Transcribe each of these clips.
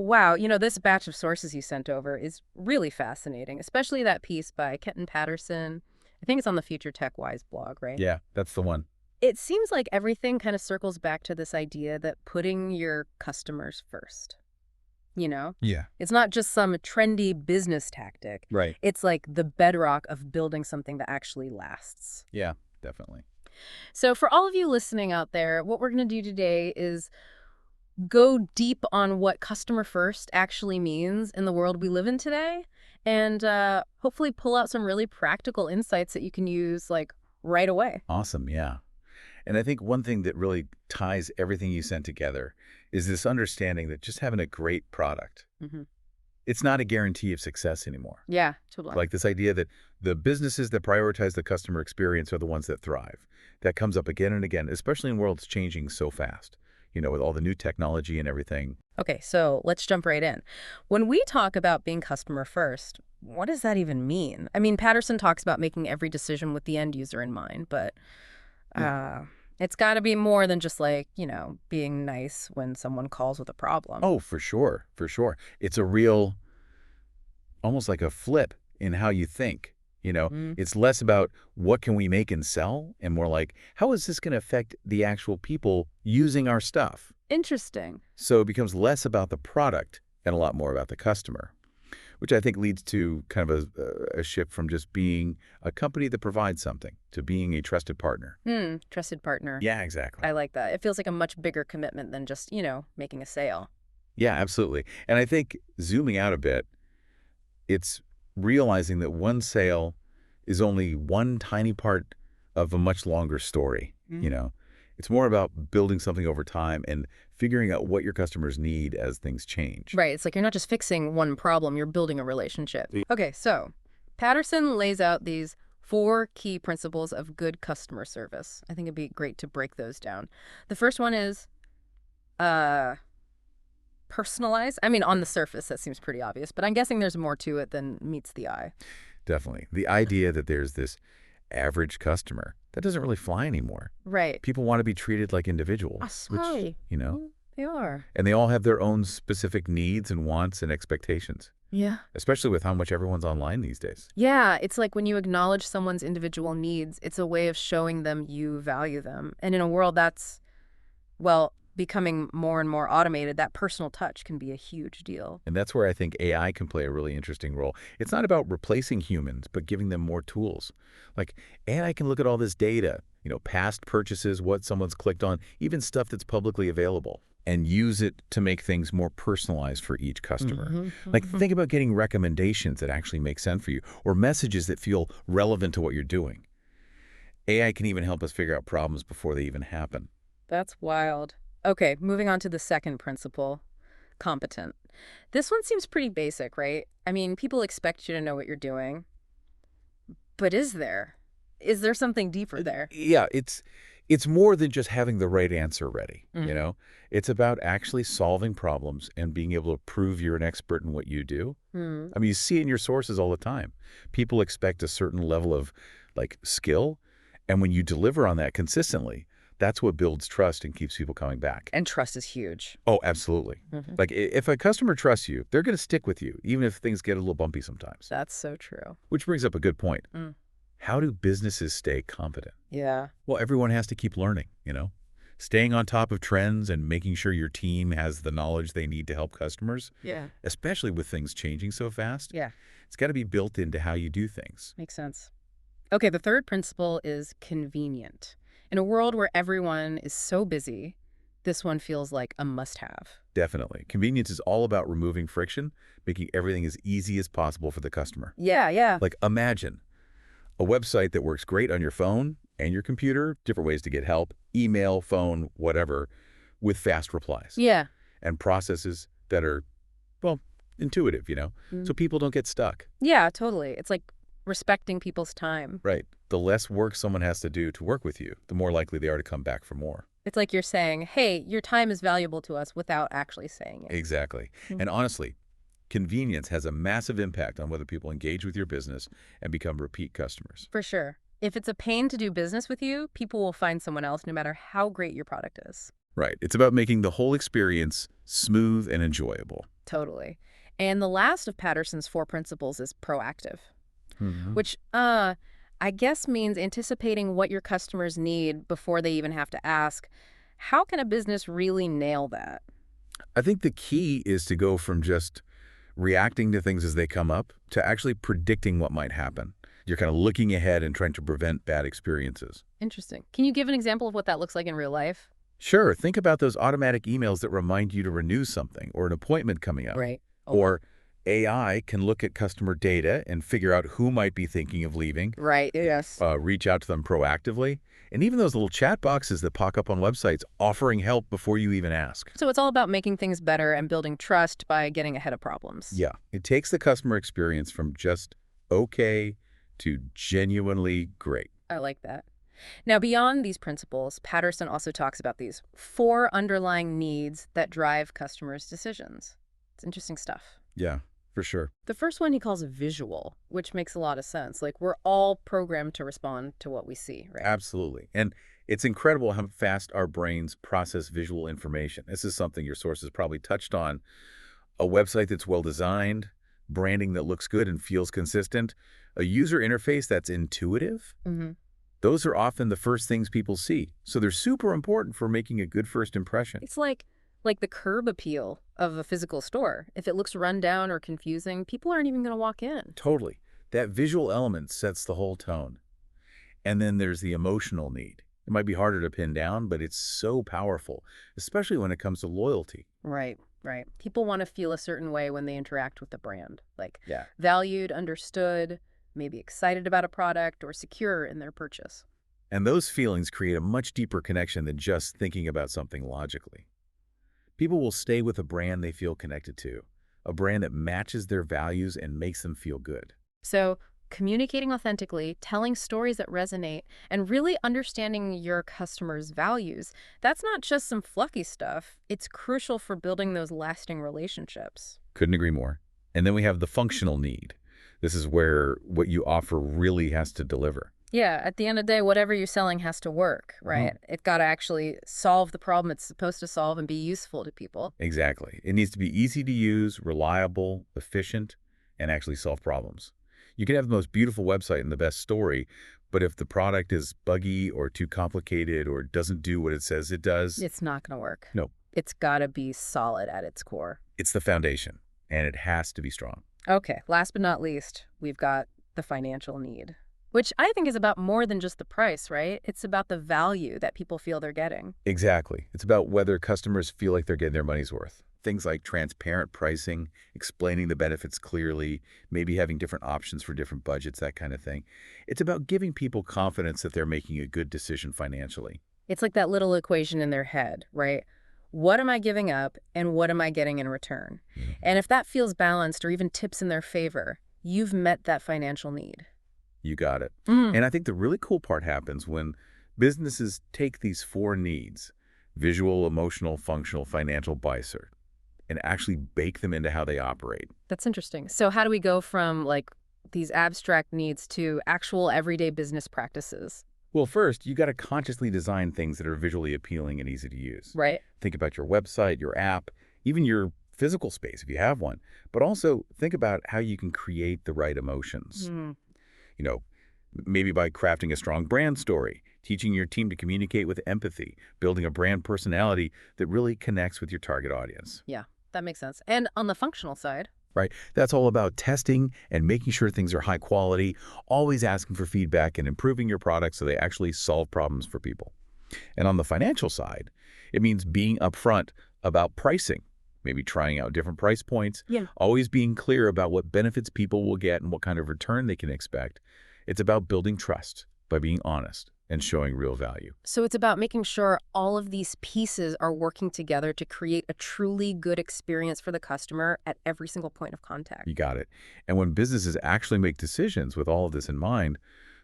Wow, this batch of sources you sent over is really fascinating, especially that piece by Kenton Patterson. I think it's on the Future Tech Wise blog, right? Yeah, that's the one. It seems like everything kind of circles back to this idea that putting your customers first, you know? Yeah. It's not just some trendy business tactic. Right. It's like the bedrock of building something that actually lasts. Yeah, definitely. So for all of you listening out there, what we're going to do today is go deep on what customer first actually means in the world we live in today, and hopefully pull out some really practical insights that you can use like right away. Awesome, yeah. And I think one thing that really ties everything you sent together is this understanding that just having a great product, Hmm. it's not a guarantee of success anymore. Yeah, totally. Like this idea that the businesses that prioritize the customer experience are the ones that thrive. That comes up again and again, especially in worlds changing so fast, with all the new technology and everything. Okay, so let's jump right in. When we talk about being customer first, what does that even mean? I mean, Patterson talks about making every decision with the end user in mind, but Yeah. it's got to be more than just like, being nice when someone calls with a problem. Oh, for sure, for sure. It's a real, almost like a flip in how you think. Mm, It's less about what can we make and sell and more like, how is this going to affect the actual people using our stuff? interesting. So it becomes less about the product and a lot more about the customer, which I think leads to kind of a shift from just being a company that provides something to being a trusted partner. Trusted partner. Yeah, exactly. I like that. It feels like a much bigger commitment than just, making a sale. Yeah, absolutely. And I think zooming out a bit, it's realizing that one sale is only one tiny part of a much longer story. Mm. It's more about building something over time and figuring out what your customers need as things change. Right. It's like you're not just fixing one problem, you're building a relationship. Yeah. Okay, so Patterson lays out these 4 key principles of good customer service. I think it'd be great to break those down. The first one is uh, personalize. I mean, on the surface, that seems pretty obvious, but I'm guessing there's more to it than meets the eye. Definitely. The idea that there's this average customer, that doesn't really fly anymore. Right. People want to be treated like Ah, individuals, which, sorry. They are. and they all have their own specific needs and wants and expectations, Yeah. especially with how much everyone's online these days. Yeah, it's like when you acknowledge someone's individual needs, it's a way of showing them you value them. And in a world that's, well, becoming more and more automated, that personal touch can be a huge deal. And that's where I think AI can play a really interesting role. It's not about replacing humans, but giving them more tools. Like AI can look at all this data, past purchases, what someone's clicked on, even stuff that's publicly available, and use it to make things more personalized for each customer. Like think about getting recommendations that actually make sense for you or messages that feel relevant to what you're doing. AI can even help us figure out problems before they even happen. That's wild. Okay, moving on to the second principle, competent. This one seems pretty basic, right? I mean, people expect you to know what you're doing. But is there? Is there something deeper there? Yeah, it's more than just having the right answer ready, Mm. It's about actually solving problems and being able to prove you're an expert in what you do. Hmm. I mean, you see it in your sources all the time. People expect a certain level of skill, and when you deliver on that consistently, that's what builds trust and keeps people coming back. And trust is huge. Oh, absolutely. Mhm. Like if a customer trusts you, they're going to stick with you, even if things get a little bumpy sometimes. That's so true. Which brings up a good point. Mm. How do businesses stay competent? Yeah. Well, everyone has to keep learning, staying on top of trends and making sure your team has the knowledge they need to help customers, Yeah. especially with things changing so fast. Yeah. It's got to be built into how you do things. Makes sense. Okay, the third principle is convenient. In a world where everyone is so busy, this one feels like a must-have. Definitely. Convenience is all about removing friction, making everything as easy as possible for the customer. Yeah, yeah. Like imagine a website that works great on your phone and your computer, different ways to get help, email, phone, whatever, with fast replies. Yeah. And processes that are, well, intuitive, Mm. so people don't get stuck. Yeah, totally. It's like respecting people's time. Right. The less work someone has to do to work with you, the more likely they are to come back for more. It's like you're saying, hey, your time is valuable to us without actually saying it. Exactly. Mm. And honestly, convenience has a massive impact on whether people engage with your business and become repeat customers. For sure. If it's a pain to do business with you, people will find someone else no matter how great your product is. Right. It's about making the whole experience smooth and enjoyable. Totally. And the last of Patterson's four principles is proactive, Hmm. which I guess means anticipating what your customers need before they even have to ask. How can a business really nail that? I think the key is to go from just reacting to things as they come up to actually predicting what might happen. You're kind of looking ahead and trying to prevent bad experiences. Interesting. Can you give an example of what that looks like in real life? Sure, think about those automatic emails that remind you to renew something or an appointment coming up. Right. Okay. Or AI can look at customer data and figure out who might be thinking of leaving, Right. Yes. reach out to them proactively, and even those little chat boxes that pop up on websites offering help before you even ask. So it's all about making things better and building trust by getting ahead of problems. Yeah, it takes the customer experience from just okay to genuinely great. I like that. Now, beyond these principles, Patterson also talks about these four underlying needs that drive customers' decisions. It's interesting stuff. Yeah, for sure. The first one he calls visual, which makes a lot of sense. Like, we're all programmed to respond to what we see, right? Absolutely. And it's incredible how fast our brains process visual information. This is something your sources probably touched on. A website that's well designed, branding that looks good and feels consistent, a user interface that's intuitive. Hmm. Those are often the first things people see. So they're super important for making a good first impression. It's like the curb appeal of a physical store. If it looks run down or confusing, people aren't even going to walk in. Totally. That visual element sets the whole tone. And then there's the emotional need. It might be harder to pin down, but it's so powerful, especially when it comes to loyalty. Right, right. People want to feel a certain way when they interact with the brand, like Yeah. valued, understood, maybe excited about a product or secure in their purchase. And those feelings create a much deeper connection than just thinking about something logically. People will stay with a brand they feel connected to, a brand that matches their values and makes them feel good. So, communicating authentically, telling stories that resonate, and really understanding your customers' values, that's not just some fluffy stuff. It's crucial for building those lasting relationships. Couldn't agree more. And then we have the functional need. This is where what you offer really has to deliver. Yeah, at the end of the day, whatever you're selling has to work, right? It got to actually solve the problem it's supposed to solve and be useful to people. Exactly. It needs to be easy to use, reliable, efficient, and actually solve problems. You can have the most beautiful website and the best story, but if the product is buggy or too complicated or doesn't do what it says it does, It's not going to work. no, It's got to be solid at its core. it's the foundation, and it has to be strong. Okay, last but not least, we've got the financial need, which I think is about more than just the price, right? It's about the value that people feel they're getting. Exactly. It's about whether customers feel like they're getting their money's worth. Things like transparent pricing, explaining the benefits clearly, maybe having different options for different budgets, that kind of thing. It's about giving people confidence that they're making a good decision financially. It's like that little equation in their head, right? What am I giving up and what am I getting in return? Mhm. And if that feels balanced or even tips in their favor, you've met that financial need. You got it. Mm. And I think the really cool part happens when businesses take these four needs, visual, emotional, functional, financial, BICER, and actually bake them into how they operate. That's interesting. So how do we go from like these abstract needs to actual everyday business practices, Well, first, you got to consciously design things that are visually appealing and easy to use. right? Think about your website, your app, even your physical space if you have one, but also think about how you can create the right emotions. Mm. You know, maybe by crafting a strong brand story, teaching your team to communicate with empathy, building a brand personality that really connects with your target audience. Yeah, that makes sense. And on the functional side, Right? That's all about testing and making sure things are high quality, always asking for feedback and improving your products so they actually solve problems for people. And on the financial side, it means being upfront about pricing, maybe trying out different price points, yeah, always being clear about what benefits people will get and what kind of return they can expect. It's about building trust by being honest and showing real value. so it's about making sure all of these pieces are working together to create a truly good experience for the customer at every single point of contact. You got it. And when businesses actually make decisions with all of this in mind,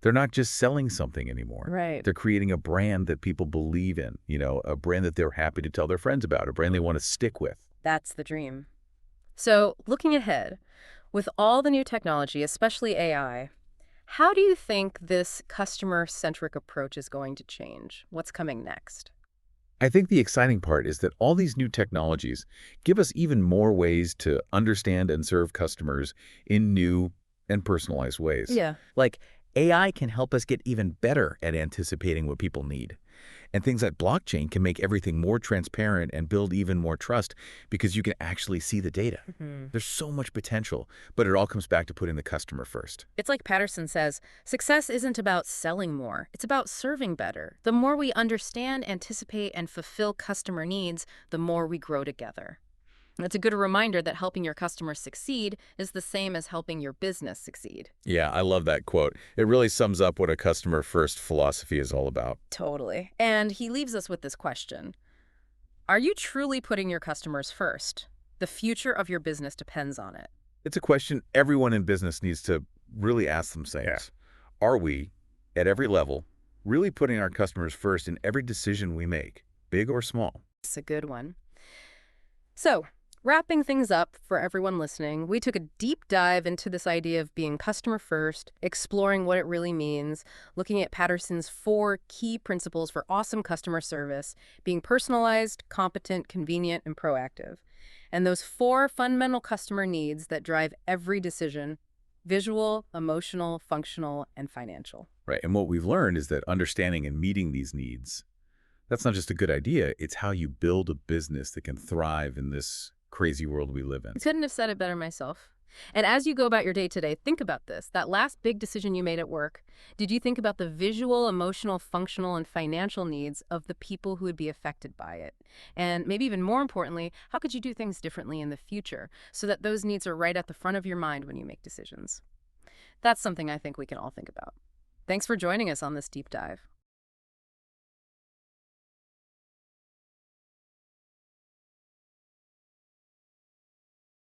they're not just selling something anymore. Right. They're creating a brand that people believe in, a brand that they're happy to tell their friends about, a brand they want to stick with. That's the dream. So, looking ahead, with all the new technology, especially AI, how do you think this customer-centric approach is going to change? What's coming next? I think the exciting part is that all these new technologies give us even more ways to understand and serve customers in new and personalized ways. Yeah. Like, AI can help us get even better at anticipating what people need. And things like blockchain can make everything more transparent and build even more trust because you can actually see the data. Mhm. There's so much potential, but it all comes back to putting the customer first. It's like Patterson says, success isn't about selling more, it's about serving better. The more we understand, anticipate, and fulfill customer needs, the more we grow together. And it's a good reminder that helping your customers succeed is the same as helping your business succeed. Yeah, I love that quote. It really sums up what a customer first philosophy is all about. Totally. And he leaves us with this question. Are you truly putting your customers first? The future of your business depends on it. It's a question everyone in business needs to really ask themselves. Are we, at every level, really putting our customers first in every decision we make, big or small? It's a good one. So, wrapping things up for everyone listening, we took a deep dive into this idea of being customer first, exploring what it really means, looking at Patterson's 4 key principles for awesome customer service, being personalized, competent, convenient, and proactive. And those 4 fundamental customer needs that drive every decision: visual, emotional, functional, and financial. Right. And what we've learned is that understanding and meeting these needs, that's not just a good idea, it's how you build a business that can thrive in this crazy world we live in. I couldn't have said it better myself. And as you go about your day today, think about this. That last big decision you made at work, did you think about the visual, emotional, functional, and financial needs of the people who would be affected by it? And maybe even more importantly, how could you do things differently in the future so that those needs are right at the front of your mind when you make decisions? That's something I think we can all think about. Thanks for joining us on this deep dive.